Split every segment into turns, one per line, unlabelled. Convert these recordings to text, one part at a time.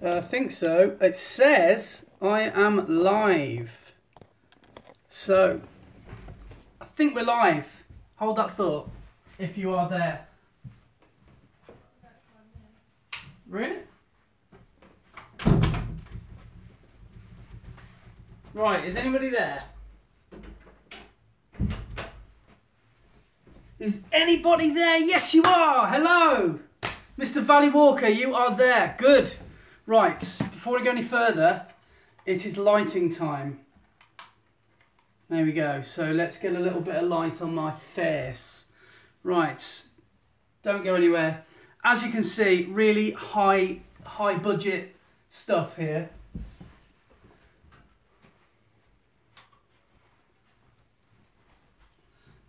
I think so. It says I am live. So, I think we're live. Hold that thought, if you are there. Really? Right, is anybody there? Is anybody there? Yes, you are. Hello. Mr. Valley Walker, you are there. Good. Right, before we go any further, it is lighting time. There we go. So let's get a little bit of light on my face. Right, don't go anywhere. As you can see, really high budget stuff here.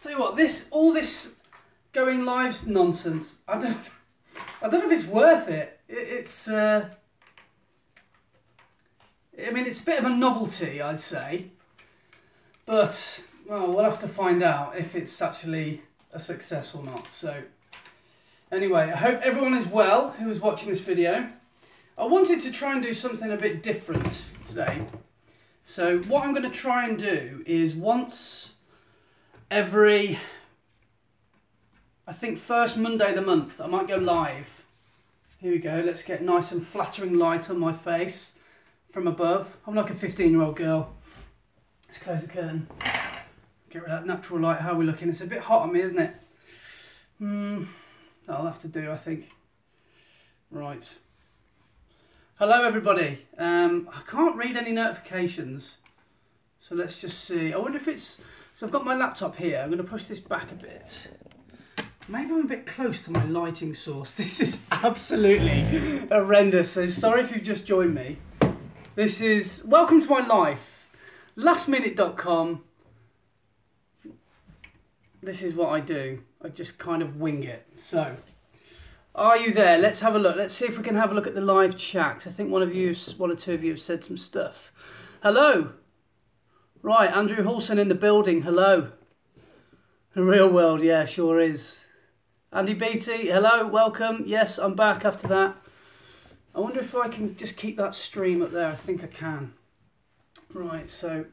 Tell you what, all this going live nonsense, I don't know if it's worth it. I mean, it's a bit of a novelty, I'd say. But, well, we'll have to find out if it's actually a success or not. So, anyway, I hope everyone is well who is watching this video. I wanted to try and do something a bit different today. So, what I'm going to try and do is once every, I think, first Monday of the month, I might go live. Here we go, let's get nice and flattering light on my face from above. I'm like a 15-year-old girl. Let's close the curtain. Get rid of that natural light. How are we looking? It's a bit hot on me, isn't it? That'll have to do, I think. Right. Hello, everybody. I can't read any notifications. So let's just see. I wonder if it's... So I've got my laptop here. I'm going to push this back a bit. Maybe I'm a bit close to my lighting source. This is absolutely horrendous. So sorry if you've just joined me. This is... Welcome to my life. Lastminute.com. This is what I do. I just kind of wing it. So, are you there? Let's have a look. Let's see if we can have a look at the live chat. I think one or two of you have said some stuff. Hello. Right, Andrew Hulson in the building. Hello. The real world, yeah, sure is. Andy Beatty, hello, welcome. Yes, I'm back after that. I wonder if I can just keep that stream up there. I think I can. Right, so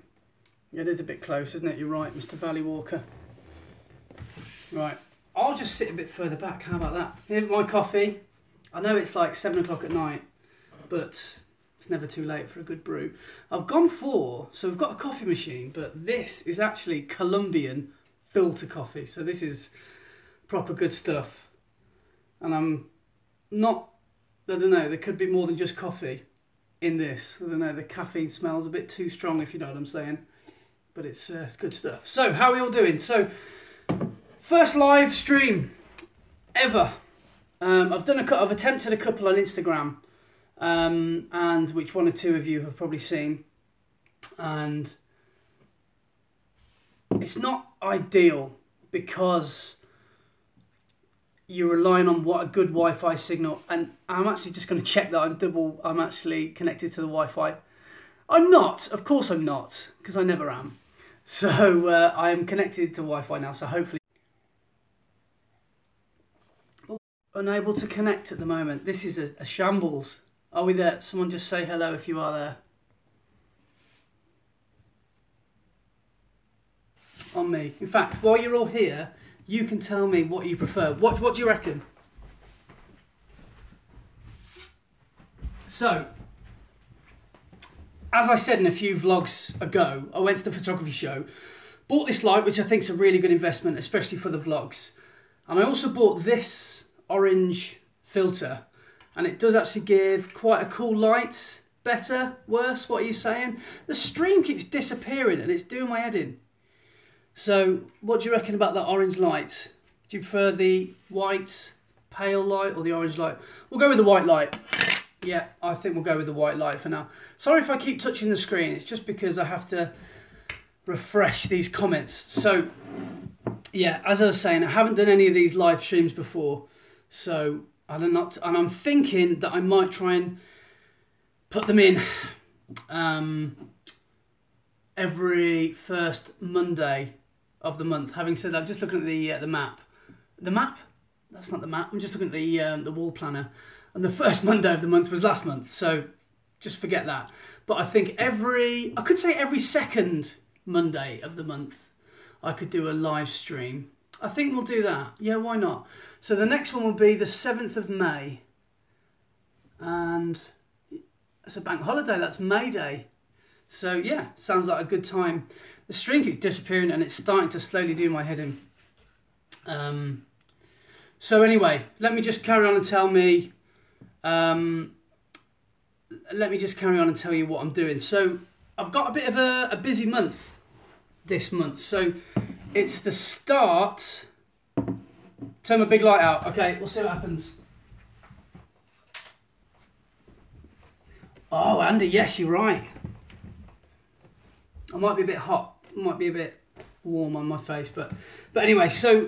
it is a bit close, isn't it? You're right, Mr. Valley Walker. Right, I'll just sit a bit further back. How about that? Here, my coffee. I know it's like 7 o'clock at night, but it's never too late for a good brew. I've gone for, so we've got a coffee machine, but this is actually Colombian filter coffee. So this is proper good stuff. And I'm not, I don't know, there could be more than just coffee in this. I don't know, the caffeine smells a bit too strong, if you know what I'm saying. But it's good stuff. So, how are we all doing? So, first live stream ever. I've attempted a couple on Instagram. And which one or two of you have probably seen. And it's not ideal because you're relying on what a good Wi-Fi signal, and I'm actually just going to check that I'm actually connected to the Wi-Fi. I'm not, of course I'm not, because I never am. So I am connected to Wi-Fi now, so hopefully... Oh, unable to connect at the moment. This is a shambles. Are we there? Someone just say hello if you are there. On me. In fact, while you're all here, you can tell me what you prefer. What do you reckon? So, as I said in a few vlogs ago, I went to the photography show, bought this light, which I think is a really good investment, especially for the vlogs. And I also bought this orange filter, and it does actually give quite a cool light. Better? Worse? What are you saying? The stream keeps disappearing and it's doing my head in. So, what do you reckon about that orange light? Do you prefer the white pale light or the orange light? We'll go with the white light. Yeah, I think we'll go with the white light for now. Sorry if I keep touching the screen. It's just because I have to refresh these comments. So, yeah, as I was saying, I haven't done any of these live streams before. So, I'm thinking that I might try and put them in every first Monday of the month. Having said that, I'm just looking at the map. The map? That's not the map. I'm just looking at the wall planner. and the first Monday of the month was last month, so just forget that. But I think every second Monday of the month I could do a live stream. I think we'll do that. Yeah, why not? So the next one will be the 7th of May. And it's a bank holiday, that's May Day. So yeah, sounds like a good time. The string keeps disappearing and it's starting to slowly do my head in. So anyway, let me just carry on and tell me... let me just carry on and tell you what I'm doing. So I've got a bit of a busy month this month. So it's the start... Turn my big light out. Okay, we'll see what happens. Oh, Andy, yes, you're right. I might be a bit hot. Might be a bit warm on my face. But anyway, so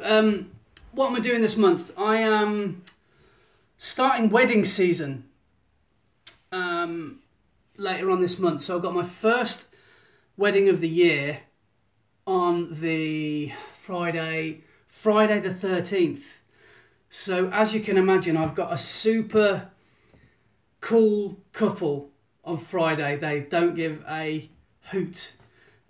what am I doing this month? I am starting wedding season later on this month. So I've got my first wedding of the year on the Friday the 13th. So as you can imagine, I've got a super cool couple on Friday. They don't give a hoot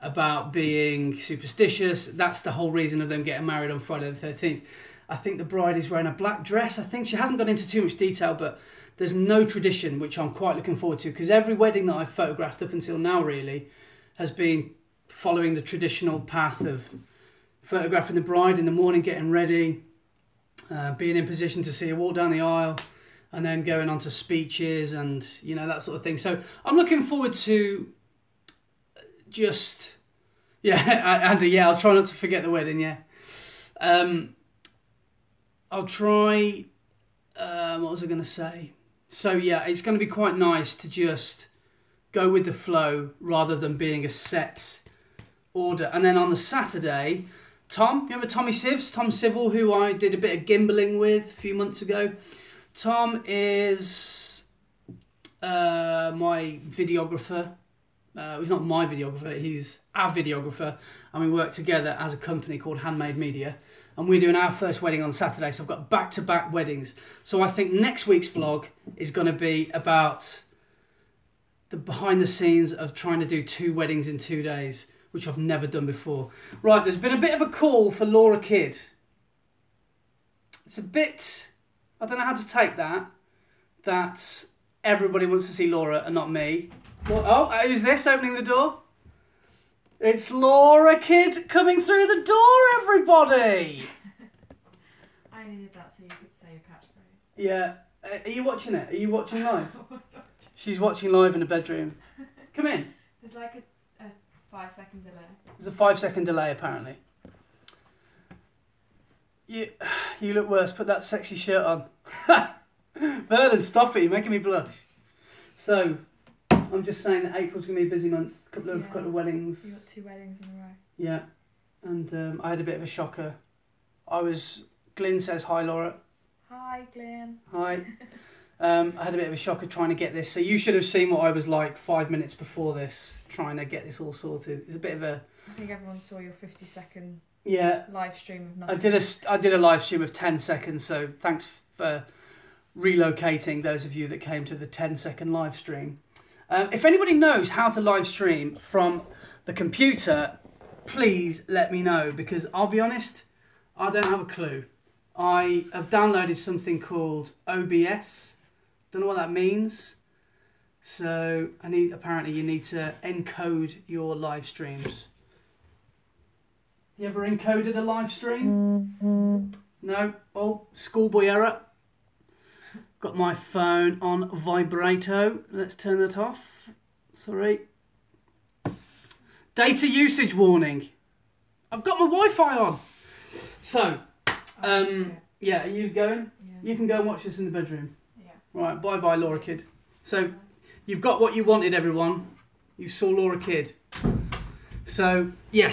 about being superstitious. That's the whole reason of them getting married on Friday the 13th. I think the bride is wearing a black dress. I think she hasn't gone into too much detail, but there's no tradition, which I'm quite looking forward to, because every wedding that I've photographed up until now really has been following the traditional path of photographing the bride in the morning, getting ready, being in position to see her walk down the aisle, and then going on to speeches and, you know, that sort of thing. So I'm looking forward to just... Yeah, Andy, yeah, I'll try not to forget the wedding, yeah. I'll try... what was I going to say? So, yeah, it's going to be quite nice to just go with the flow rather than being a set order. And then on the Saturday... Tom, you remember Tommy Sivs? Tom Civil, who I did a bit of gimballing with a few months ago. Tom is my videographer. He's not my videographer, he's our videographer. And we work together as a company called Handmade Media. And we're doing our first wedding on Saturday. So I've got back-to-back weddings. So I think next week's vlog is going to be about the behind the scenes of trying to do 2 weddings in 2 days, which I've never done before. Right, there's been a bit of a call for Laura Kidd. It's a bit... I don't know how to take that. That everybody wants to see Laura and not me. Well, oh, who's this opening the door? It's Laura Kidd coming through the door, everybody!
I needed that so you could say your catchphrase.
Yeah. Are you watching it? Are you watching live? She's watching live in the bedroom. Come in.
There's like a 5-second delay.
There's a 5-second delay, apparently. You look worse. Put that sexy shirt on. Vernon, stop it. You're making me blush. So, I'm just saying that April's going to be a busy month. A couple of weddings.
You got 2 weddings in a row.
Yeah. And I had a bit of a shocker. Glyn says, hi, Laura.
Hi, Glenn.
Hi. I had a bit of a shocker trying to get this. So you should have seen what I was like 5 minutes before this, trying to get this all sorted. It's a bit of a...
I think everyone saw your 50-second live stream of nothing.
I did a live stream of 10 seconds, so thanks for relocating those of you that came to the 10-second live stream. If anybody knows how to live stream from the computer, please let me know, because I'll be honest, I don't have a clue. I have downloaded something called OBS. Don't know what that means. So apparently you need to encode your live streams. You ever encoded a live stream? No? Oh, schoolboy error. Got my phone on vibrato. Let's turn that off. Sorry. Data usage warning. I've got my Wi-Fi on. So, yeah, are you going? Yeah. You can go and watch this in the bedroom.
Yeah.
Right, bye-bye, Laura Kidd. So, you've got what you wanted, everyone. You saw Laura Kidd. So, yeah,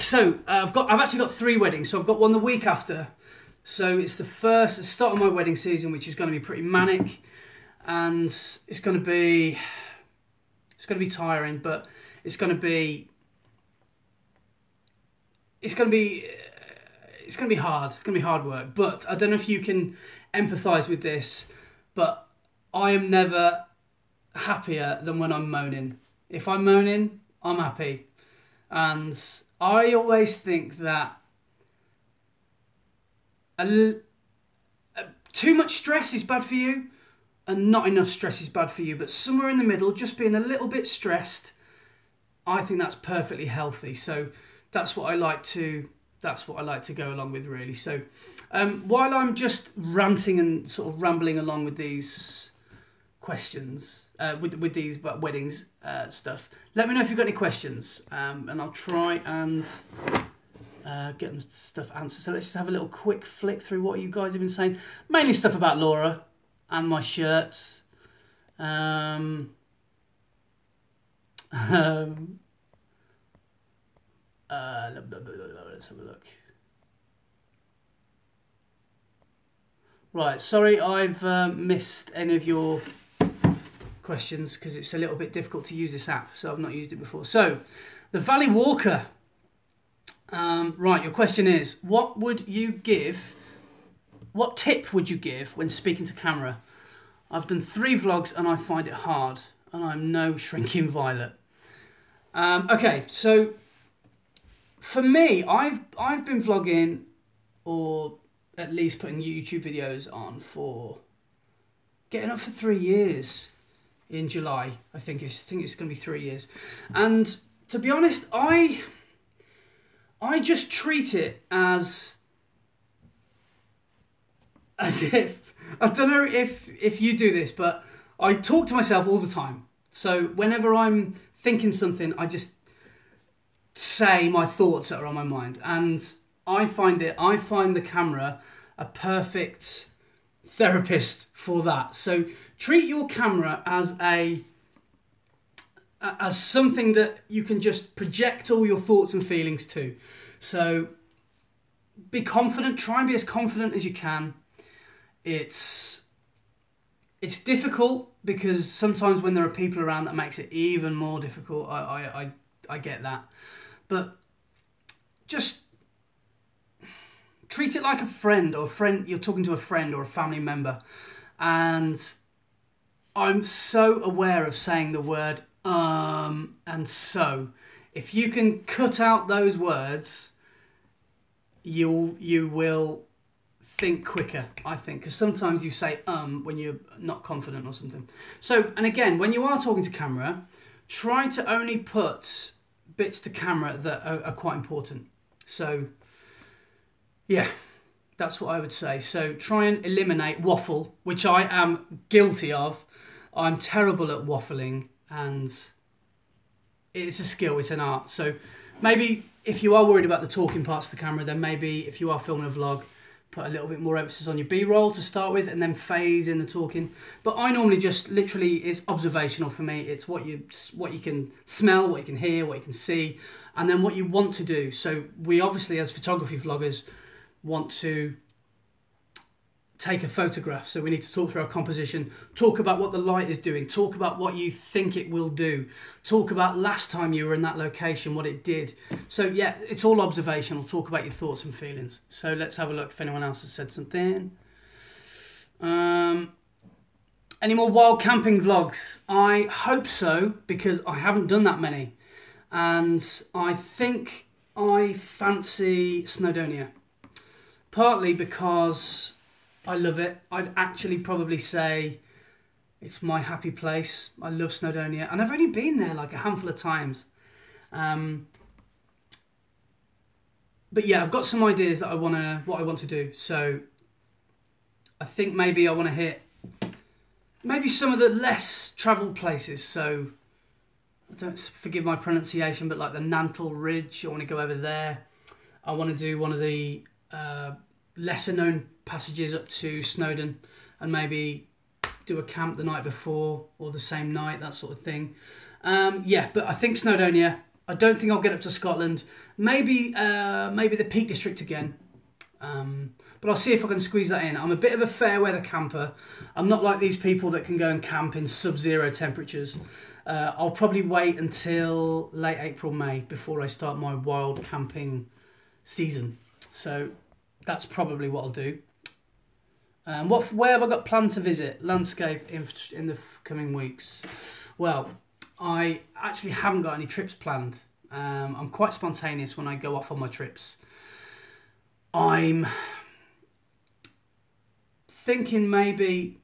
I've actually got 3 weddings. So I've got one the week after. So it's the start of my wedding season, which is going to be pretty manic, and it's going to be tiring, but it's going to be hard. It's going to be hard work. But I don't know if you can empathise with this, but I am never happier than when I'm moaning. If I'm moaning, I'm happy. And I always think that too much stress is bad for you and not enough stress is bad for you. But somewhere in the middle, just being a little bit stressed, I think that's perfectly healthy. So that's what I like to go along with, really. So while I'm just ranting and sort of rambling along with these questions, with these weddings stuff, let me know if you've got any questions, and I'll try and get them stuff answered. So let's just have a little quick flick through what you guys have been saying. Mainly stuff about Laura and my shirts. Let's have a look. Right, sorry I've missed any of your questions because it's a little bit difficult to use this app, so I've not used it before. So, the Valley Walker. Right, your question is, what tip would you give when speaking to camera? I've done 3 vlogs and I find it hard, and I'm no shrinking violet. Okay, so for me, I've been vlogging, or at least putting YouTube videos on, for getting up for 3 years. In July, I think it's going to be 3 years, and to be honest, I just treat it as if, I don't know if you do this, but I talk to myself all the time. So whenever I'm thinking something, I just say my thoughts that are on my mind, and I find the camera a perfect therapist for that. So treat your camera as something that you can just project all your thoughts and feelings to. So be confident, try and be as confident as you can. It's difficult because sometimes when there are people around, that makes it even more difficult. I get that, but just treat it like a friend, you're talking to a friend or a family member. And I'm so aware of saying the word and so. If you can cut out those words, you will think quicker, I think, because sometimes you say when you're not confident or something. So, and again, when you are talking to camera, try to only put bits to camera that are quite important. So yeah, that's what I would say. So try and eliminate waffle, which I am guilty of. I'm terrible at waffling, and it's a skill, it's an art. So maybe if you are worried about the talking parts of the camera, then maybe if you are filming a vlog, put a little bit more emphasis on your B-roll to start with, and then phase in the talking. But I normally just literally, it's observational for me. It's what you can smell, what you can hear, what you can see, and then what you want to do. So we obviously, as photography vloggers, want to take a photograph, so we need to talk through our composition, talk about what the light is doing, talk about what you think it will do, talk about last time you were in that location, what it did. So yeah, it's all observational. Talk about your thoughts and feelings. So let's have a look if anyone else has said something. Any more wild camping vlogs? I hope so, because I haven't done that many, and I think I fancy Snowdonia. Partly because I love it. I'd actually probably say it's my happy place. I love Snowdonia, and I've only been there like a handful of times. But yeah, I've got some ideas that what I want to do. So I think maybe I want to hit maybe some of the less travelled places. So don't forgive my pronunciation, but like the Nantle Ridge, I want to go over there. I want to do one of the lesser known passages up to Snowdon, and maybe do a camp the night before or the same night, that sort of thing. Yeah, but I think Snowdonia. I don't think I'll get up to Scotland. Maybe the Peak District again. But I'll see if I can squeeze that in. I'm a bit of a fair weather camper. I'm not like these people that can go and camp in sub-zero temperatures. I'll probably wait until late April, May before I start my wild camping season. So that's probably what I'll do. Where have I got planned to visit? Landscape in the coming weeks. Well, I actually haven't got any trips planned. I'm quite spontaneous when I go off on my trips. I'm thinking maybe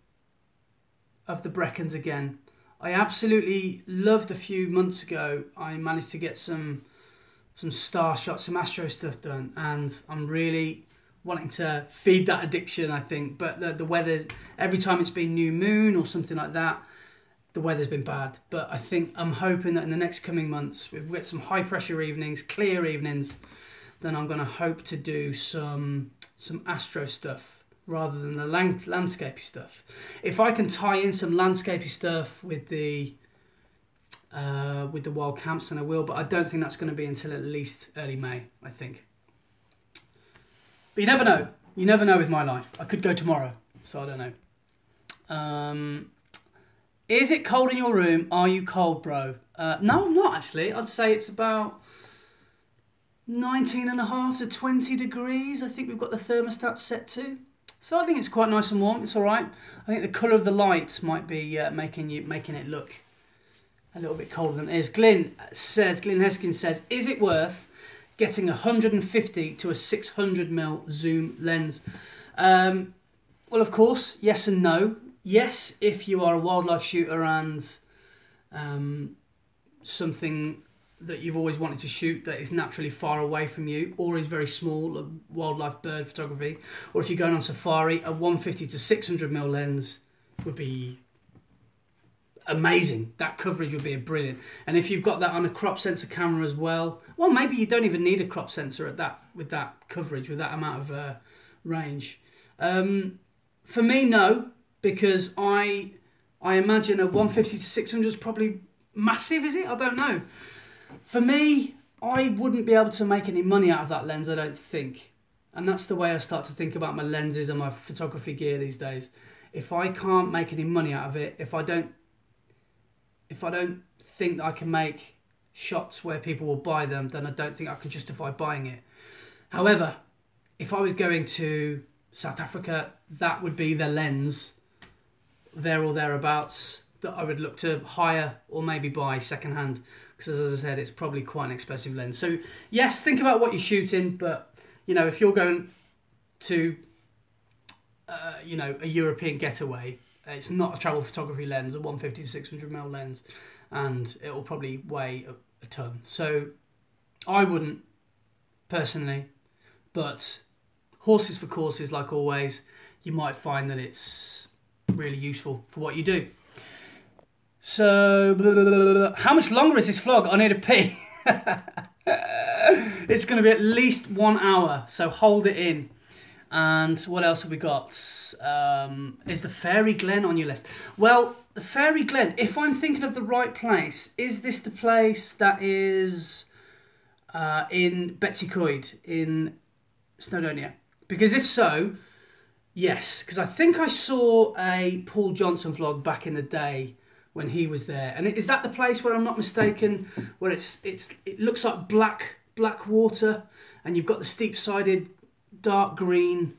of the Brecons again. I absolutely loved a few months ago. I managed to get some star shots, some astro stuff done, and I'm really wanting to feed that addiction, I think. But the weather, every time it's been new moon or something like that, the weather's been bad. But I think I'm hoping that in the next coming months, if we get some high pressure evenings, clear evenings, then I'm going to hope to do some astro stuff rather than the landscapey stuff. If I can tie in some landscapey stuff with the wild camps, then I will. But I don't think that's going to be until at least early May, I think. But you never know. You never know with my life. I could go tomorrow, so I don't know. Is it cold in your room? Are you cold, bro? No, I'm not actually. I'd say it's about 19.5 to 20 degrees. I think we've got the thermostat set to. So I think it's quite nice and warm. It's all right. I think the colour of the light might be making it look a little bit colder than it is. Glyn Heskin says, is it worth getting a 150 to a 600mm zoom lens? Well, of course, yes and no. Yes, if you are a wildlife shooter and something that you've always wanted to shoot that is naturally far away from you or is very small, wildlife bird photography, or if you're going on safari, a 150 to 600mm lens would be amazing. That coverage would be brilliant. And if you've got that on a crop sensor camera as well, well, maybe you don't even need a crop sensor with that coverage, with that amount of range. For me, no, because I imagine a 150 to 600 is probably massive, is it? I don't know. For me, I wouldn't be able to make any money out of that lens, I don't think. And that's the way I start to think about my lenses and my photography gear these days. If I can't make any money out of it, if I don't think that I can make shots where people will buy them, then I don't think I can justify buying it. However, if I was going to South Africa, that would be the lens, there or thereabouts, that I would look to hire or maybe buy secondhand. Because as I said, it's probably quite an expensive lens. So yes, think about what you're shooting, but you know, if you're going to you know, a European getaway, it's not a travel photography lens, a 150 to 600mm lens, and it will probably weigh a ton. So I wouldn't personally, but horses for courses, like always, you might find that it's really useful for what you do. So, blah, blah, blah, blah. How much longer is this vlog? I need a pee. It's going to be at least 1 hour, so hold it in. And what else have we got? Is the Fairy Glen on your list? Well, the Fairy Glen, if I'm thinking of the right place, is this the place that is in Betsy Coyd in Snowdonia? Because if so, yes. Because I think I saw a Paul Johnson vlog back in the day when he was there. And is that the place where I'm not mistaken, where it looks like black water, and you've got the steep-sided dark green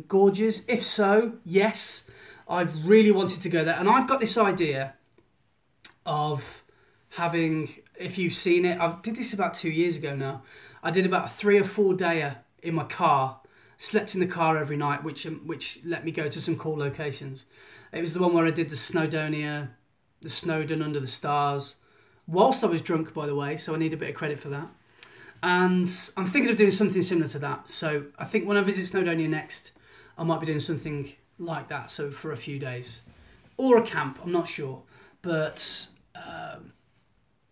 gorges? If so, yes, I've really wanted to go there. And I've got this idea of having, if you've seen it, I did this about 2 years ago now. I did about a 3 or 4 dayer in my car, slept in the car every night, which let me go to some cool locations. It was the one where I did the Snowdonia, the Snowdon under the stars, whilst I was drunk, by the way, so I need a bit of credit for that. And I'm thinking of doing something similar to that. So I think when I visit Snowdonia next, I might be doing something like that, so for a few days. Or a camp, I'm not sure. But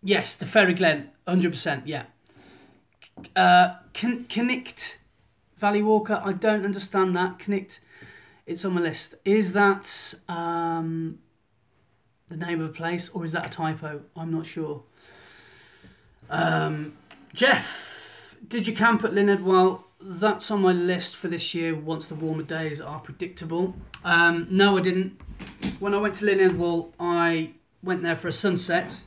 yes, the Fairy Glen, 100%, yeah. Connect Valley Walker, I don't understand that. Connect, it's on my list. Is that the name of a place, or is that a typo? I'm not sure. Jeff, did you camp at Linard? Well, that's on my list for this year once the warmer days are predictable. No, I didn't. When I went to Linard, well, I went there for a sunset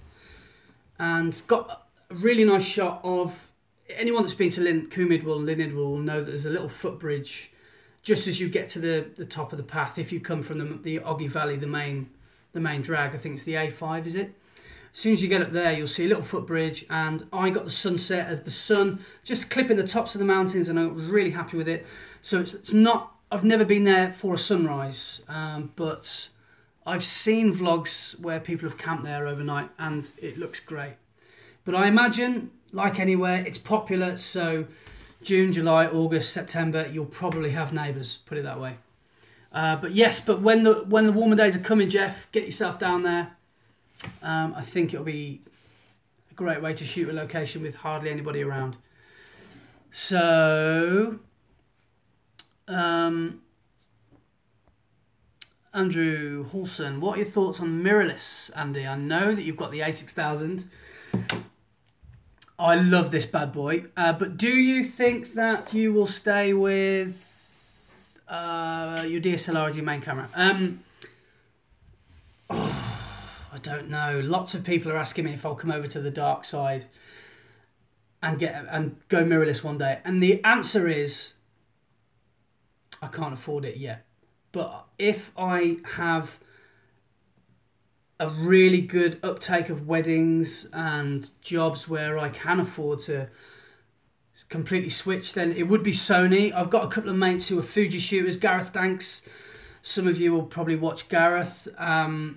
and got a really nice shot of, anyone that's been to Coomidwell and Linard will know that there's a little footbridge just as you get to the top of the path, if you come from the Oggy Valley, the main drag, I think it's the A5, is it? As soon as you get up there, you'll see a little footbridge, and I got the sunset of the sun just clipping the tops of the mountains, and I was really happy with it. So it's not, I've never been there for a sunrise, but I've seen vlogs where people have camped there overnight, and it looks great. But I imagine, like anywhere, it's popular, so June, July, August, September, you'll probably have neighbours, put it that way. But yes, but when the warmer days are coming, Jeff, get yourself down there. I think it'll be a great way to shoot a location with hardly anybody around. So, Andrew Halson, what are your thoughts on mirrorless, Andy? I know that you've got the A6000. I love this bad boy, but do you think that you will stay with your DSLR as your main camera? I don't know. Lots of people are asking me if I'll come over to the dark side and go mirrorless one day, and the answer is I can't afford it yet. But if I have a really good uptake of weddings and jobs where I can afford to completely switch, then it would be Sony. I've got a couple of mates who are Fuji shooters. Gareth Danks, some of you will probably watch Gareth.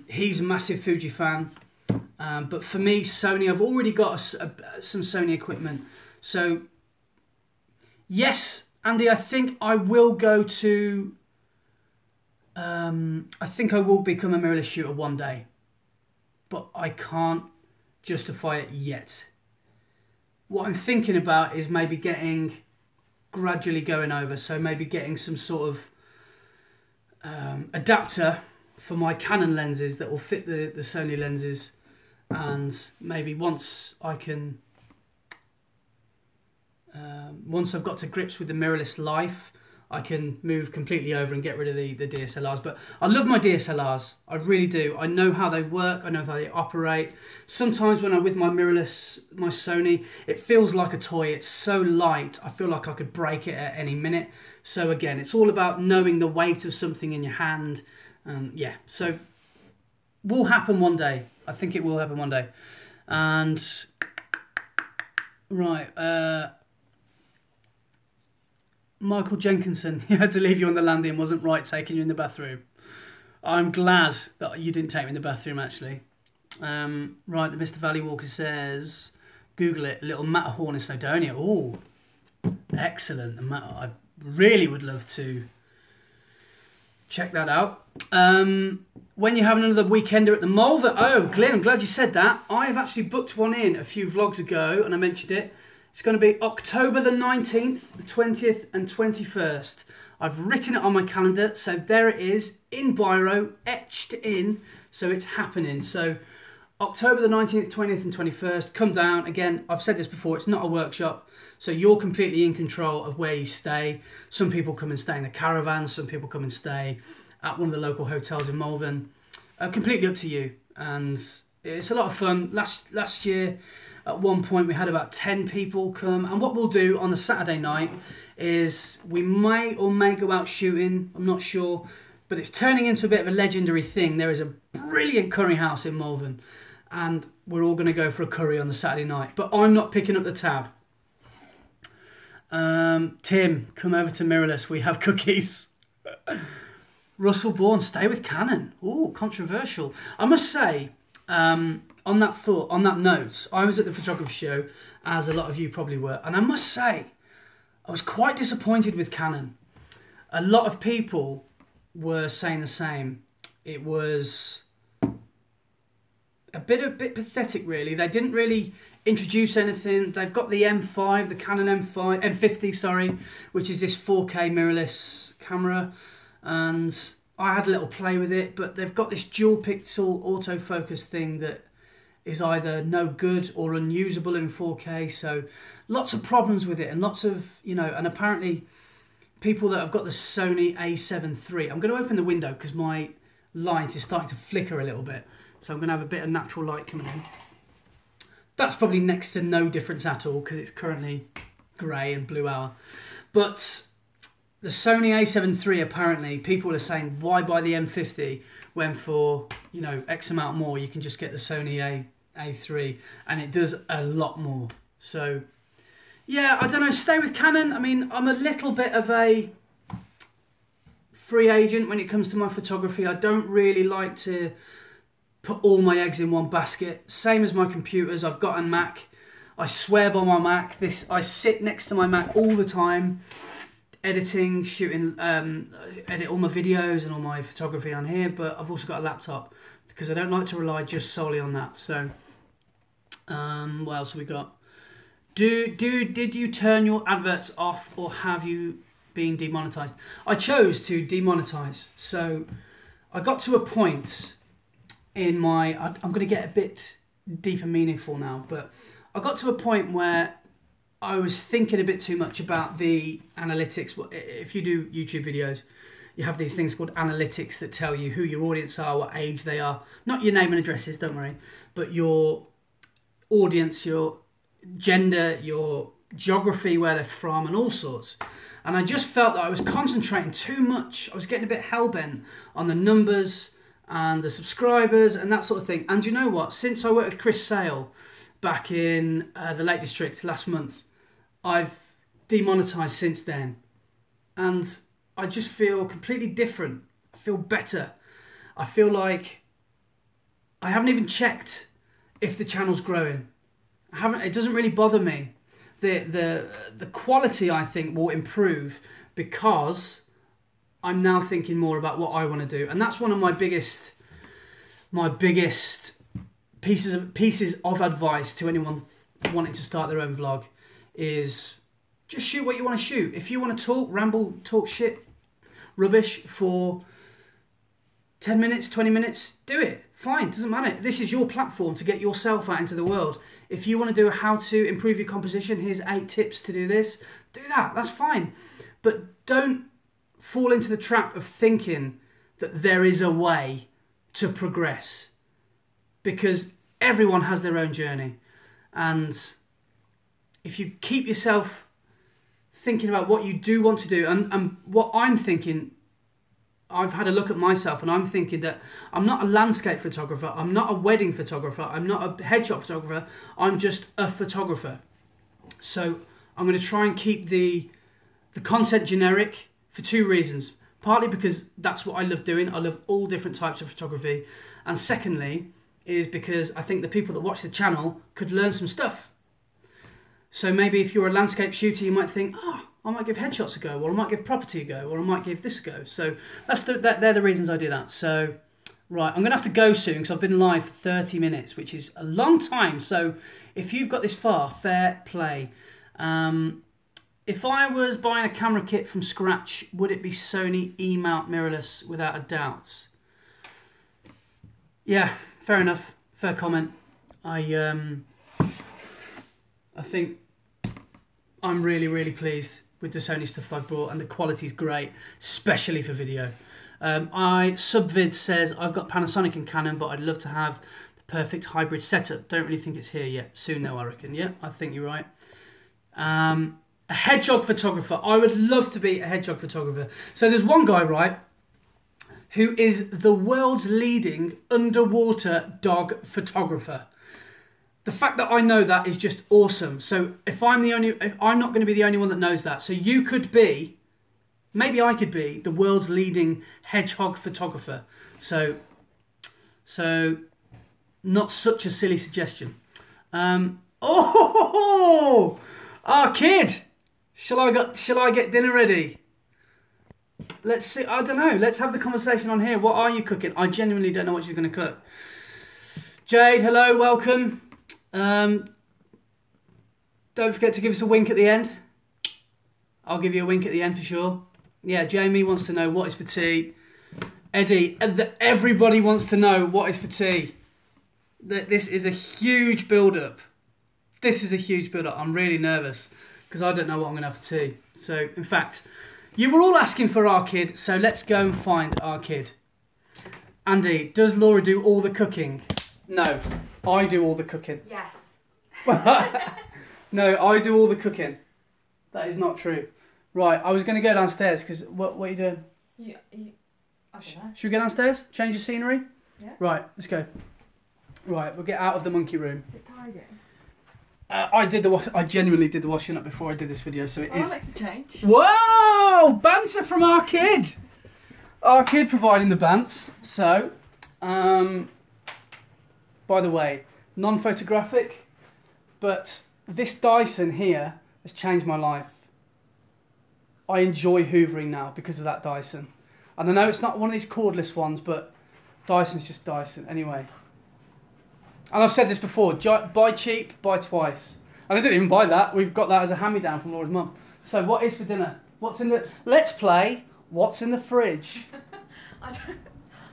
He's a massive Fuji fan. But for me, Sony, I've already got some Sony equipment. So, yes, Andy, I think I will go to... I think I will become a mirrorless shooter one day. But I can't justify it yet. What I'm thinking about is maybe gradually going over. So maybe getting some sort of adapter for my Canon lenses that will fit the Sony lenses, and maybe once I've got to grips with the mirrorless life, I can move completely over and get rid of the DSLRs. But I love my DSLRs, I really do. I know how they work, I know how they operate. Sometimes when I'm with my mirrorless, my Sony, it feels like a toy. It's so light, I feel like I could break it at any minute. So again, it's all about knowing the weight of something in your hand. Yeah, so will happen one day. I think it will happen one day. And right, Michael Jenkinson, he had to leave you on the landing, wasn't right taking you in the bathroom. I'm glad that you didn't take me in the bathroom, actually. Right, the Mr. Valley Walker says, Google it, Little Matterhorn in Snowdonia. Oh, excellent. I really would love to check that out. When you have another weekender at the Malvern. Oh, Glenn, I'm glad you said that. I've actually booked one in a few vlogs ago, and I mentioned it. It's going to be October the 19th, the 20th and 21st. I've written it on my calendar, so there it is, in biro, etched in, so it's happening. So October the 19th, 20th and 21st, come down. Again, I've said this before, it's not a workshop, so you're completely in control of where you stay. Some people come and stay in the caravan, some people come and stay at one of the local hotels in Malvern. Completely up to you, and it's a lot of fun. Last year, at one point, we had about 10 people come, and what we'll do on the Saturday night is we may go out shooting, I'm not sure, but it's turning into a bit of a legendary thing. There is a brilliant curry house in Malvern, and we're all going to go for a curry on the Saturday night, but I'm not picking up the tab. Tim, come over to mirrorless, we have cookies. Russell Bourne, stay with Canon. Ooh, controversial. I must say, on that note, I was at the photography show, as a lot of you probably were, and I must say, I was quite disappointed with Canon. A lot of people were saying the same. It was a bit pathetic, really. They didn't really introduce anything. They've got the M5, the Canon M50, sorry, which is this 4K mirrorless camera, and I had a little play with it, but they've got this dual pixel autofocus thing that is either no good or unusable in 4K, so lots of problems with it, and lots of, and apparently people that have got the Sony A7 III, I'm going to open the window because my light is starting to flicker a little bit, so I'm going to have a bit of natural light coming in. That's probably next to no difference at all because it's currently grey and blue hour, but the Sony a7 III, apparently, people are saying, why buy the M50 when for, you know, X amount more, you can just get the Sony A3, and it does a lot more. So, yeah, I don't know, stay with Canon. I mean, I'm a little bit of a free agent when it comes to my photography. I don't really like to put all my eggs in one basket. Same as my computers. I've got a Mac. I swear by my Mac. I sit next to my Mac all the time, editing, shooting, edit all my videos and all my photography on here. But I've also got a laptop because I don't like to rely just solely on that. So, what else have we got? Did you turn your adverts off, or have you been demonetized? I chose to demonetize. So I got to a point in my, I'm going to get a bit deep and meaningful now, but I got to a point where I was thinking a bit too much about the analytics. If you do YouTube videos, you have these things called analytics that tell you who your audience are, what age they are. Not your name and addresses, don't worry, but your audience, your gender, your geography, where they're from, and all sorts. And I just felt that I was concentrating too much. I was getting a bit hell-bent on the numbers and the subscribers and that sort of thing. And you know what? Since I worked with Chris Sale back in the Lake District last month, I've demonetized since then. And I just feel completely different. I feel better. I feel like I haven't even checked if the channel's growing. It doesn't really bother me. The quality, I think, will improve because I'm now thinking more about what I want to do. And that's one of my biggest pieces of advice to anyone wanting to start their own vlog is just shoot what you want to shoot. If you want to talk, ramble, talk shit, rubbish for 10 minutes, 20 minutes, do it. Fine, doesn't matter. This is your platform to get yourself out into the world. If you want to do how to improve your composition, here's 8 tips to do this, do that, that's fine. But don't fall into the trap of thinking that there is a way to progress, because everyone has their own journey. And if you keep yourself thinking about what you do want to do, and what I'm thinking, I've had a look at myself and I'm thinking that I'm not a landscape photographer, I'm not a wedding photographer, I'm not a headshot photographer, I'm just a photographer. So I'm going to try and keep the content generic for 2 reasons. Partly because that's what I love doing, I love all different types of photography. And secondly, is because I think the people that watch the channel could learn some stuff. So maybe if you're a landscape shooter, you might think, oh, I might give headshots a go, or I might give property a go, or I might give this a go. So they're the reasons I do that. So, right, I'm going to have to go soon because I've been live for 30 minutes, which is a long time. So if you've got this far, fair play. If I was buying a camera kit from scratch, would it be Sony E-mount mirrorless without a doubt? Yeah, fair enough. Fair comment. I think I'm really, really pleased with the Sony stuff I've brought, and the quality's great, especially for video. Subvid says, I've got Panasonic and Canon, but I'd love to have the perfect hybrid setup. Don't really think it's here yet. Soon though, I reckon. Yeah, I think you're right. A hedgehog photographer. I would love to be a hedgehog photographer. So there's one guy, right, who is the world's leading underwater dog photographer. The fact that I know that is just awesome. So if I'm not going to be the only one that knows that. So you could be, maybe I could be the world's leading hedgehog photographer. So not such a silly suggestion. Our kid. Shall I get dinner ready? Let's see. I don't know. Let's have the conversation on here. What are you cooking? I genuinely don't know what she's going to cook. Jade, hello, welcome. Don't forget to give us a wink at the end. I'll give you a wink at the end for sure. Yeah, Jamie wants to know what is for tea. Eddie, everybody wants to know what is for tea. This is a huge build-up. This is a huge build-up. I'm really nervous because I don't know what I'm going to have for tea. So, in fact, you were all asking for our kid, so let's go and find our kid. Andy, does Laura do all the cooking? No, I do all the cooking.
Yes.
No, I do all the cooking. That is not true. Right, I was going to go downstairs because what are you doing?
I don't know.
Should we go downstairs? Change the scenery?
Yeah.
Right, let's go. Right, we'll get out of the monkey room.
Is it tidy?
I genuinely did the washing up before I did this video, so it is.
I like to change.
Whoa! Banter from our kid! Our kid providing the bants. So, by the way, non-photographic, but this Dyson here has changed my life. I enjoy hoovering now because of that Dyson. And I know it's not one of these cordless ones, but Dyson's just Dyson. Anyway. And I've said this before, buy cheap, buy twice. And I didn't even buy that. We've got that as a hand-me-down from Laura's mum. So what is for dinner? What's in the... Let's play What's in the Fridge.
I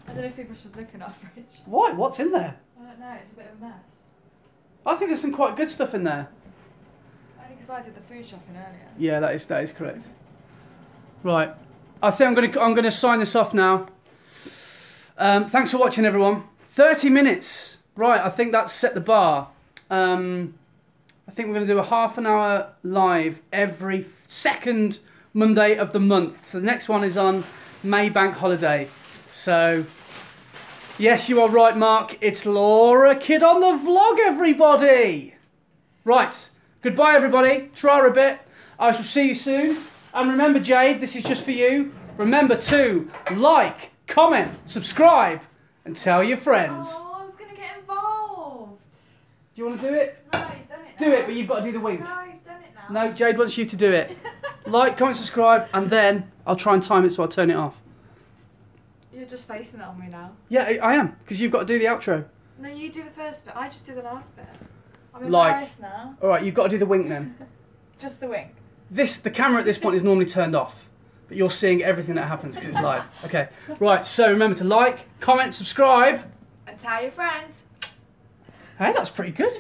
don't know if people should look in our fridge.
Why? What's in there?
I don't know, it's a bit of a mess.
I think there's some quite good stuff in there.
Only because I did the food shopping earlier.
Yeah, that is correct. Right. I think I'm gonna sign this off now. Thanks for watching, everyone. 30 minutes. Right, I think that's set the bar. I think we're going to do a half an hour live every second Monday of the month. So the next one is on May Bank Holiday. So, yes, you are right, Mark. It's Laura Kid on the vlog, everybody. Right, goodbye, everybody. Try a bit. I shall see you soon. And remember, Jade, this is just for you. Remember to like, comment, subscribe, and tell your friends.
Oh. Involved.
Do you want to do it?
No, you've done it now.
Do it, but you've got to do the wink.
No, you've done it now.
No, Jade wants you to do it. Like, comment, subscribe, and then I'll try and time it so I'll turn it off.
You're just facing it on me now.
Yeah, I am, because you've got to do the outro.
No, you do the first bit. I just do the last bit. I'm
Like.
embarrassed now.
Alright, you've got to do the wink then.
Just the wink.
The camera at this point is normally turned off, but you're seeing everything that happens because it's live. Okay, right, so remember to like, comment, subscribe.
And tell your friends.
Hey, that's pretty good.